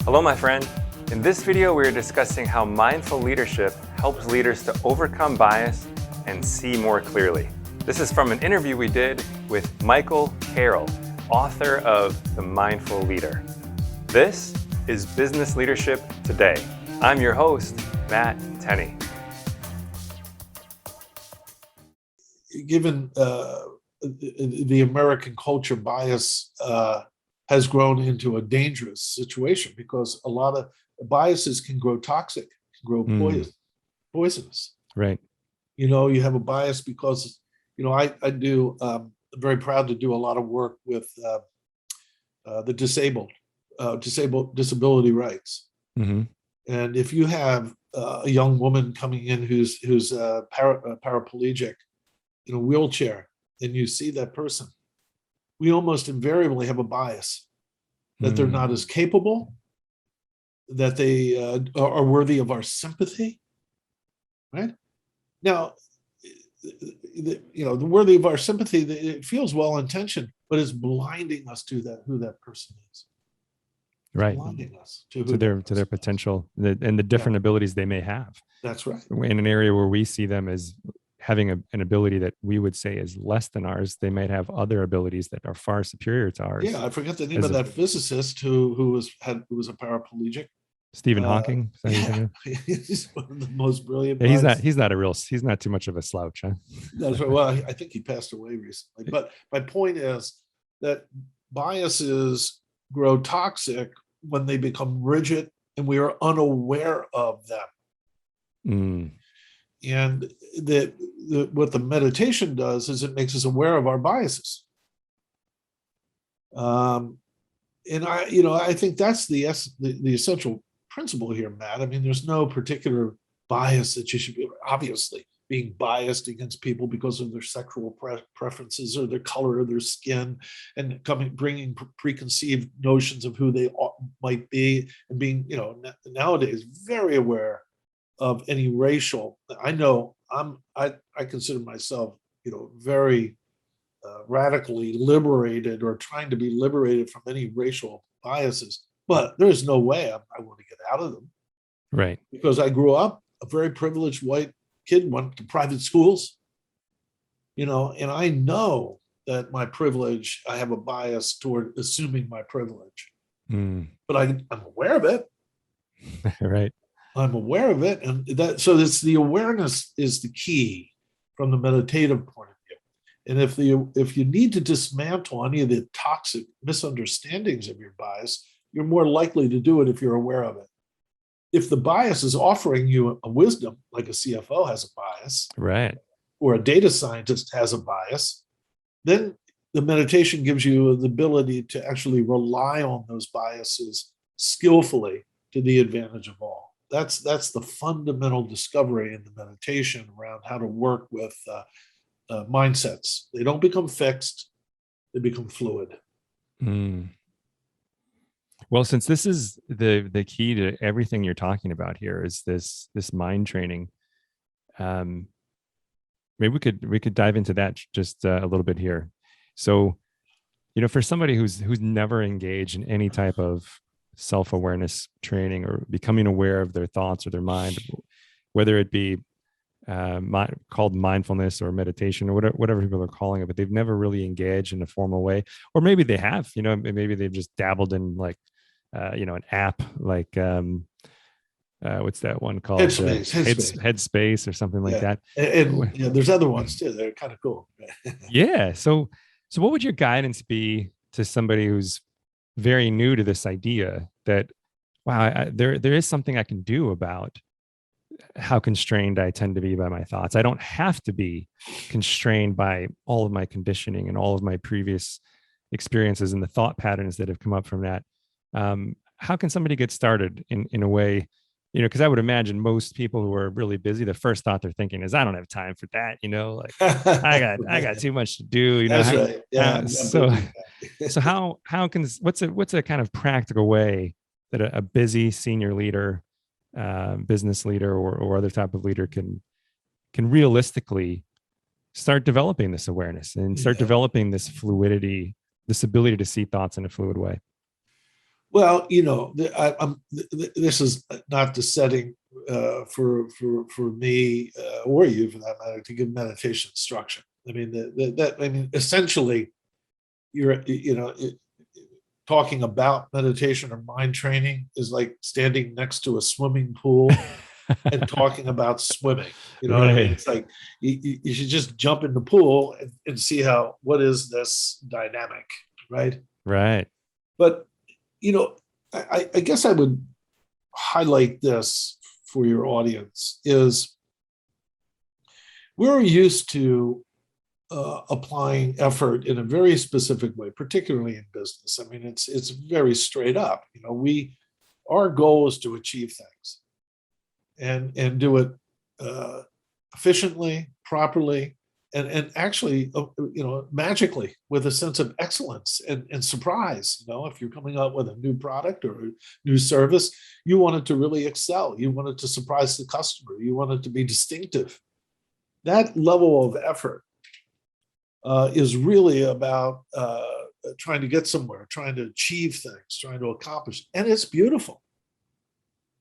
Hello, my friend. In this video, we are discussing how mindful leadership helps leaders to overcome bias and see more clearly. This is from an interview we did with Michael Carroll, author of The Mindful Leader. This is Business Leadership Today. I'm your host, Matt Tenney. Given the American culture, bias has grown into a dangerous situation because a lot of biases can grow toxic, can grow poisonous. Right. You know, you have a bias because, you know, I do, I'm very proud to do a lot of work with the disability rights. Mm-hmm. And if you have a young woman coming in who's paraplegic in a wheelchair, and you see that person, we almost invariably have a bias that they're not as capable, that they are worthy of our sympathy, right? Now, the worthy of our sympathy, it feels well-intentioned, but it's blinding us to who that person is. Right. Blinding us to their potential and the different abilities they may have. That's right. In an area where we see them as having an ability that we would say is less than ours, they might have other abilities that are far superior to ours. Yeah, I forget the name of that physicist who was a paraplegic. Stephen Hawking. Yeah, he's one of the most brilliant. Yeah, he's not too much of a slouch, huh? That's right. Well, I think he passed away recently. But my point is that biases grow toxic when they become rigid and we are unaware of them. And what the meditation does is it makes us aware of our biases. And I think that's the essential principle here, Matt. I mean, there's no particular bias that you should be obviously being biased against people because of their sexual preferences or their color of their skin, and bringing preconceived notions of who they might be, and being, nowadays very aware of any racial. I know I consider myself, very radically liberated, or trying to be liberated from any racial biases, but there's no way I want to get out of them. Right. Because I grew up a very privileged white kid, went to private schools, and I know that my privilege, I have a bias toward assuming my privilege, but I'm aware of it. Right. I'm aware of it. And so it's the awareness is the key from the meditative point of view. And if you need to dismantle any of the toxic misunderstandings of your bias, you're more likely to do it if you're aware of it. If the bias is offering you a wisdom, like a CFO has a bias, right, or a data scientist has a bias, then the meditation gives you the ability to actually rely on those biases skillfully to the advantage of all. That's the fundamental discovery in the meditation around how to work with mindsets. They don't become fixed; they become fluid. Well, since this is the key to everything you're talking about here is this mind training, maybe we could dive into that just a little bit here. So, for somebody who's never engaged in any type of self-awareness training or becoming aware of their thoughts or their mind, whether it be called mindfulness or meditation or whatever people are calling it, but they've never really engaged in a formal way, or maybe they have, maybe they've just dabbled in like, an app like, what's that one called? Headspace or something like that. And there's other ones too. They're kind of cool. Yeah. So what would your guidance be to somebody who's very new to this idea that, wow, there is something I can do about how constrained I tend to be by my thoughts. I don't have to be constrained by all of my conditioning and all of my previous experiences and the thought patterns that have come up from that. How can somebody get started in a way, because I would imagine most people who are really busy, the first thought they're thinking is, I don't have time for that. Like I got too much to do. That's right. Yeah. So what's a kind of practical way that a busy senior leader, business leader, or other type of leader can realistically start developing this awareness and start developing this fluidity, this ability to see thoughts in a fluid way? Well, this is not the setting for me or you, for that matter, to give meditation instruction. I mean, essentially, you're talking about meditation or mind training is like standing next to a swimming pool and talking about swimming. You know what I mean? Right. It's like you should just jump in the pool and see what is this dynamic, right? Right. But I guess I would highlight this for your audience is we're used to applying effort in a very specific way, particularly in business. I mean, it's very straight up. Our goal is to achieve things and do it efficiently, properly, and actually, magically, with a sense of excellence and surprise. If you're coming up with a new product or a new service, you want it to really excel. You want it to surprise the customer. You want it to be distinctive. That level of effort is really about trying to get somewhere, trying to achieve things, trying to accomplish, and it's beautiful.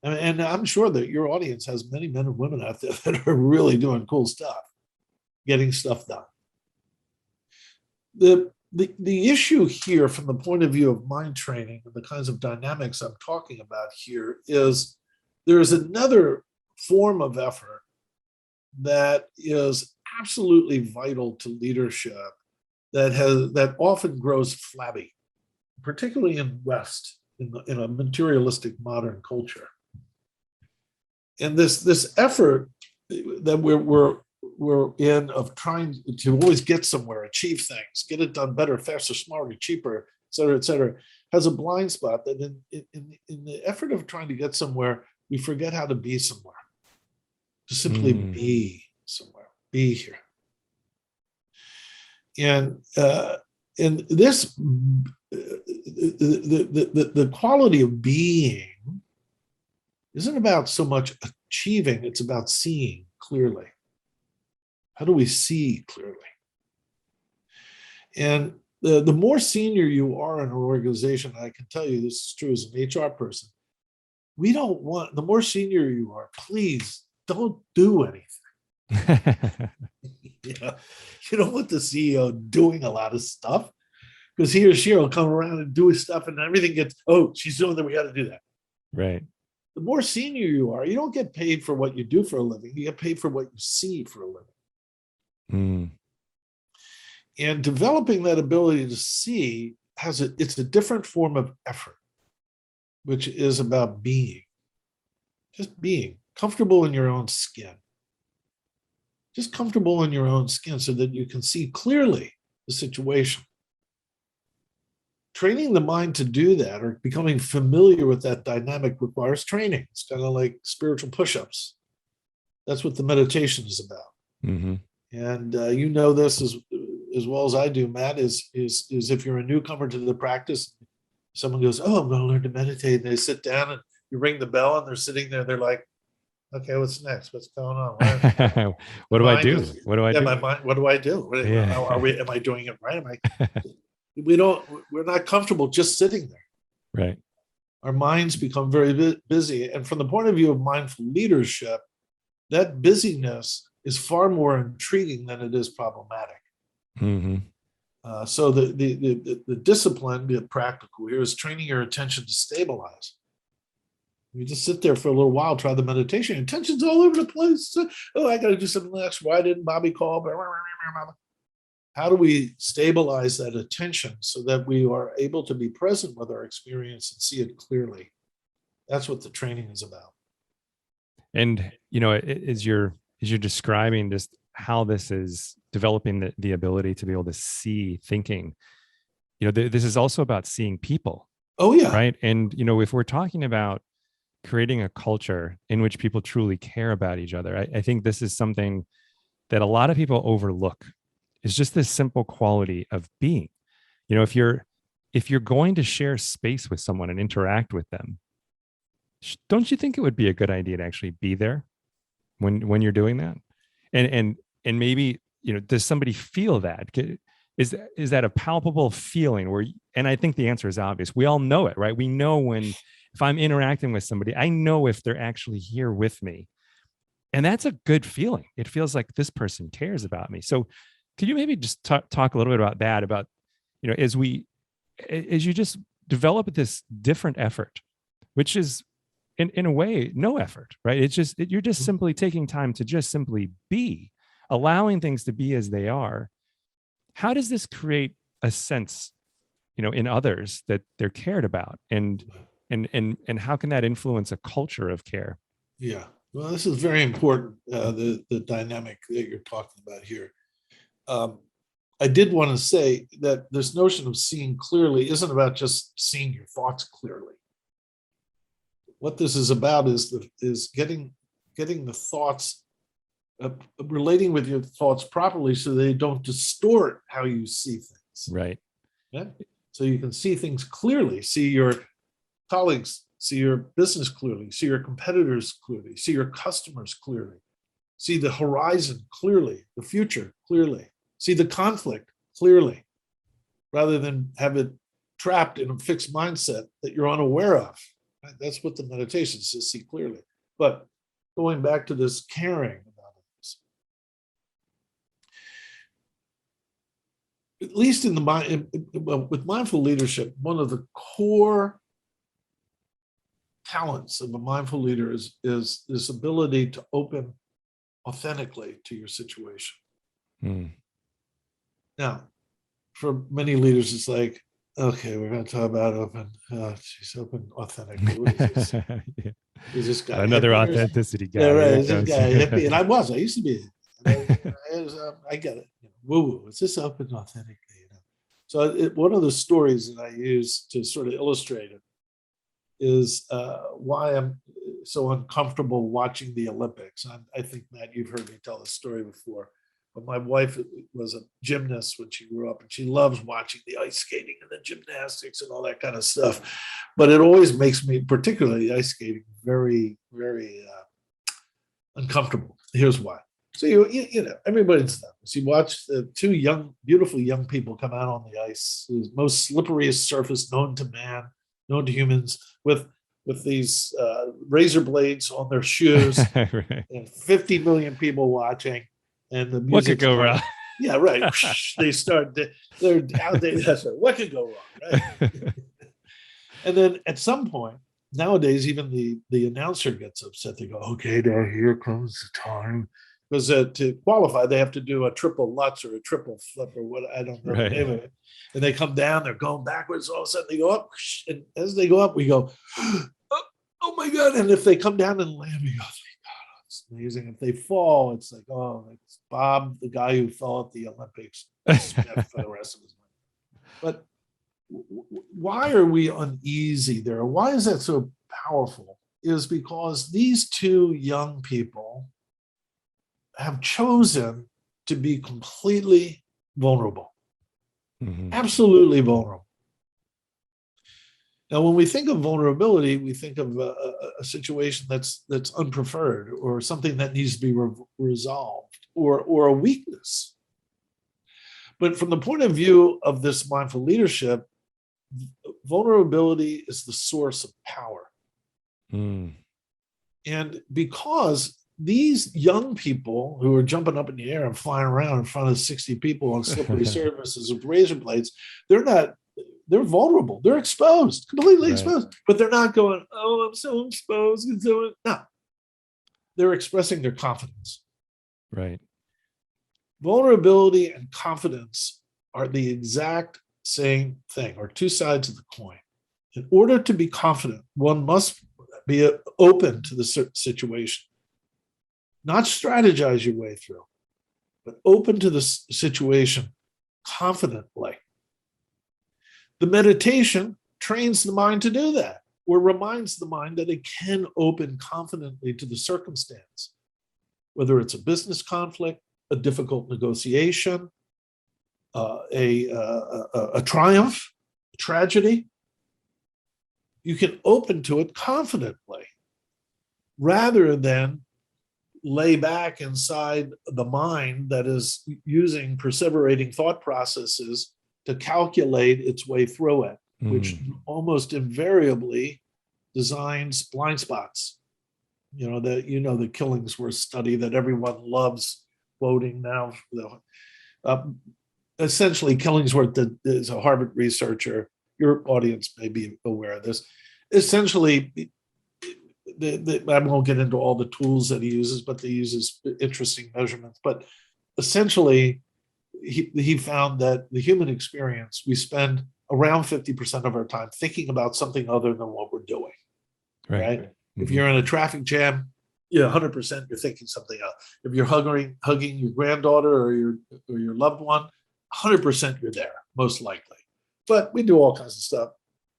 And I'm sure that your audience has many men and women out there that are really doing cool stuff, getting stuff done. The issue here, from the point of view of mind training and the kinds of dynamics I'm talking about here, is there is another form of effort that is absolutely vital to leadership that often grows flabby, particularly in West, in a materialistic modern culture. And this effort that we're in of trying to always get somewhere, achieve things, get it done better, faster, smarter, cheaper, et cetera, has a blind spot that in the effort of trying to get somewhere, we forget how to be somewhere. To simply be somewhere, be here. And this, the quality of being isn't about so much achieving, it's about seeing clearly. How do we see clearly? And the more senior you are in an organization, I can tell you this is true as an HR person, the more senior you are, please don't do anything. You don't want the CEO doing a lot of stuff, because he or she will come around and do his stuff and everything gets, she's doing that, we got to do that. Right. The more senior you are, you don't get paid for what you do for a living. You get paid for what you see for a living. And developing that ability to see it's a different form of effort, which is about being, just being comfortable in your own skin. Just comfortable in your own skin so that you can see clearly the situation. Training the mind to do that, or becoming familiar with that dynamic, requires training. It's kind of like spiritual push-ups. That's what the meditation is about. Mm-hmm. And you know this as well as I do, Matt, is if you're a newcomer to the practice, someone goes, I'm going to learn to meditate. And they sit down and you ring the bell and they're sitting there. They're like, okay, what's next? What's going on? What do I do? What do I do? My mind, what do I do? Am I doing it right? We're not comfortable just sitting there. Right. Our minds become very busy. And from the point of view of mindful leadership, that busyness is far more intriguing than it is problematic. Mm-hmm. So the discipline, the practical here, is training your attention to stabilize. You just sit there for a little while, try the meditation. Attention's all over the place. I got to do something next. Why didn't Bobby call? How do we stabilize that attention so that we are able to be present with our experience and see it clearly? That's what the training is about. And as you're describing just how this is developing the ability to be able to see thinking, this is also about seeing people. Oh yeah. Right. And if we're talking about creating a culture in which people truly care about each other, I think this is something that a lot of people overlook. Is just this simple quality of being. If you're going to share space with someone and interact with them, don't you think it would be a good idea to actually be there when you're doing that? And maybe, does somebody feel that? is that a palpable feeling where, and I think the answer is obvious. We all know it, right? We know when, if I'm interacting with somebody, I know if they're actually here with me. And that's a good feeling. It feels like this person cares about me. So could you maybe just talk a little bit about that, about, as you just develop this different effort, which is in a way, no effort, right? It's just, you're just simply taking time to just simply be, allowing things to be as they are. How does this create a sense, in others that they're cared about, and how can that influence a culture of care? Yeah. Well, this is very important, the dynamic that you're talking about here. I did want to say that this notion of seeing clearly isn't about just seeing your thoughts clearly. What this is about is getting the thoughts, relating with your thoughts properly so they don't distort how you see things. Right. Yeah. So you can see things clearly, see your colleagues, see your business clearly, see your competitors clearly, see your customers clearly, see the horizon clearly, the future clearly, see the conflict clearly, rather than have it trapped in a fixed mindset that you're unaware of. Right? That's what the meditation is, to see clearly. But going back to this caring about this, at least in the mind, with mindful leadership, one of the core talents of a mindful leader is this ability to open authentically to your situation. Now, for many leaders, it's like, okay, we're going to talk about open. She's open authentically. What is this? Yeah. Is this guy Another hippie authenticity guy? Yeah, right. Here Is this comes. guy hippie? And I used to be. I get it. Woo woo. Is this open authentically? So one of the stories that I use to sort of illustrate it is why I'm so uncomfortable watching the Olympics. I think, Matt, you've heard me tell this story before. But my wife was a gymnast when she grew up, and she loves watching the ice skating and the gymnastics and all that kind of stuff. But it always makes me, particularly ice skating, very, very uncomfortable. Here's why. So everybody's done this. You watch the two beautiful young people come out on the ice, the most slipperiest surface known to man, known to humans, with these razor blades on their shoes, Right. and 50 million people watching. And the music. What could go wrong? Yeah, right. They start. They're out there. What could go wrong, right? And then at some point, nowadays, even the announcer gets upset. They go, "Okay, now here comes the time," because to qualify, they have to do a triple Lutz or a triple flip or what, I don't know the name of it. And they come down. They're going backwards. All of a sudden, they go up, and as they go up, we go, "Oh my God!" And if they come down and land, we go, it's amazing. If they fall, it's like, oh, it's Bob, the guy who fell at the Olympics, for the rest of his life. But why are we uneasy there? Why is that so powerful? Is because these two young people have chosen to be completely vulnerable, absolutely vulnerable. Now, when we think of vulnerability, we think of a situation that's unpreferred, or something that needs to be resolved, or a weakness. But from the point of view of this mindful leadership, vulnerability is the source of power. And because these young people who are jumping up in the air and flying around in front of 60 people on slippery surfaces with razor blades, they're vulnerable. They're exposed, completely exposed. But they're not going, oh, I'm so exposed. No. They're expressing their confidence. Right. Vulnerability and confidence are the exact same thing, or two sides of the coin. In order to be confident, one must be open to the situation. Not strategize your way through, but open to the situation confidently. The meditation trains the mind to do that, or reminds the mind that it can open confidently to the circumstance, whether it's a business conflict, a difficult negotiation, a triumph, a tragedy. You can open to it confidently, rather than lay back inside the mind that is using perseverating thought processes to calculate its way through it, which almost invariably designs blind spots. The Killingsworth study that everyone loves quoting now. Essentially, Killingsworth is a Harvard researcher. Your audience may be aware of this. Essentially, I won't get into all the tools that he uses, but he uses interesting measurements. But essentially, he found that the human experience, we spend around 50% of our time thinking about something other than what we're doing. Right? Mm-hmm. If you're in a traffic jam, 100% you're thinking something else. If you're hugging your granddaughter or your loved one, 100% you're there, most likely. But we do all kinds of stuff.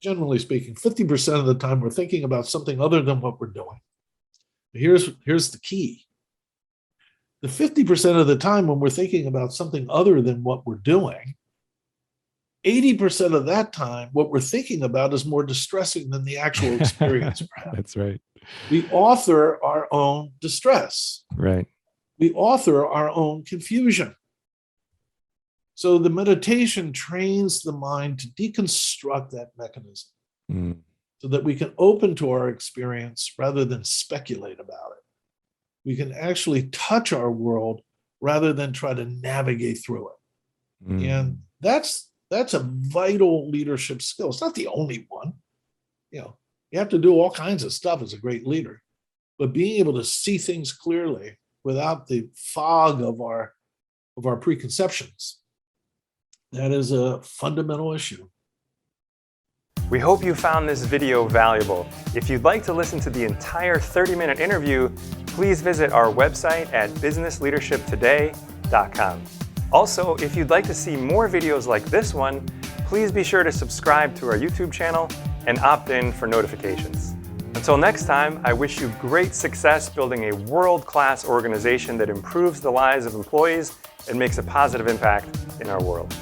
Generally speaking, 50% of the time we're thinking about something other than what we're doing. Here's the key. The 50% of the time when we're thinking about something other than what we're doing, 80% of that time, what we're thinking about is more distressing than the actual experience. That's right. We author our own distress. Right. We author our own confusion. So the meditation trains the mind to deconstruct that mechanism so that we can open to our experience rather than speculate about it. We can actually touch our world rather than try to navigate through it. And that's a vital leadership skill. It's not the only one. You have to do all kinds of stuff as a great leader, but being able to see things clearly without the fog of our preconceptions, that is a fundamental issue. We hope you found this video valuable. If you'd like to listen to the entire 30-minute interview, please visit our website at businessleadershiptoday.com. Also, if you'd like to see more videos like this one, please be sure to subscribe to our YouTube channel and opt in for notifications. Until next time, I wish you great success building a world-class organization that improves the lives of employees and makes a positive impact in our world.